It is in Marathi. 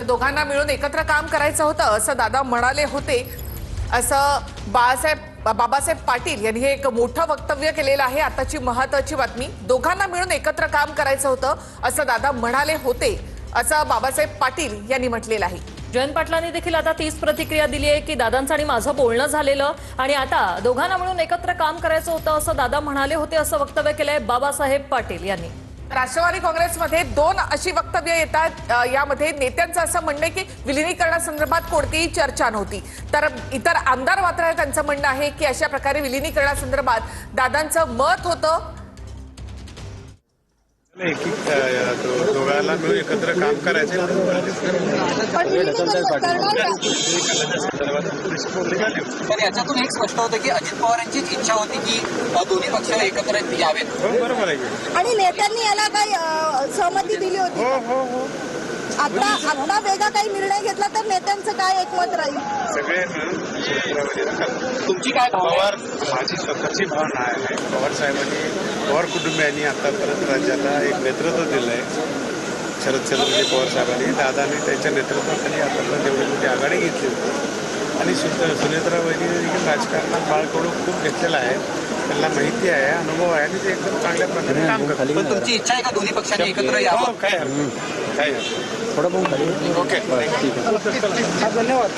दोघांना मिळून एकत्र काम करायचं होतं असं दादा म्हणाले होते, असं बाबासाहेब पाटील यांनी हे एक मोठं वक्तव्य केलेलं आहे। आताची महत्त्वाची बातमी, दोघांना मिळून एकत्र काम करायचं होतं असं दादा म्हणाले होते, असं बाबासाहेब पाटील यांनी म्हटलेलं आहे। जयंत पाटलांनी देखील आता तीच प्रतिक्रिया दिली आहे की दादांचं आणि माझं बोलणं झालेलं आणि आता दोघांना मिळून एकत्र काम करायचं होतं असं दादा म्हणाले होते, असं वक्तव्य केलंय बाबासाहेब पाटील यांनी। राष्ट्रवादी काँग्रेसमध्ये दोन अशी वक्तव्य येतात। यामध्ये नेत्यांचं असं म्हणणं आहे की विलिनीकरणासंदर्भात कोणतीही चर्चा नव्हती, तर इतर आमदार मात्र त्यांचं म्हणणं आहे की अशा प्रकारे विलिनीकरणासंदर्भात दादांचं मत होतं। दोघांना मिळून एकत्र काम करायचे पण याच्यातून एक स्पष्ट होतं की अजित पवार यांचीच इच्छा होती की दोन्ही पक्ष एकत्र यावेत। बरोबर आहे आणि नेत्यांनी याला काही सहमती दिली होती। आता वेगळा काही निर्णय घेतला तर नेत्यांचं काय एकमत राहील? सगळे तुमची काय पवार माझी स्वतःची भावना आहे। पवार साहेबांनी पवार कुटुंबियांनी आतापर्यंत राज्याला एक नेतृत्व दिलंय। शरदचंद्रजी पवार साहेबांनी दादाने त्यांच्या नेतृत्वाखाली आतापर्यंत एवढी मोठी आघाडी घेतली होती आणि सुनेत्रा वहिनी देखील राजकारणात बाळकडू खूप घेतलेला आहे, त्यांना माहिती आहे, अनुभव आहे आणि ते एकदम चांगल्या प्रकारे काम करतात। पण तुमची इच्छा आहे का दोन्ही पक्षांनी एकत्र यावं? काय थोडं बहुत ओके, धन्यवाद।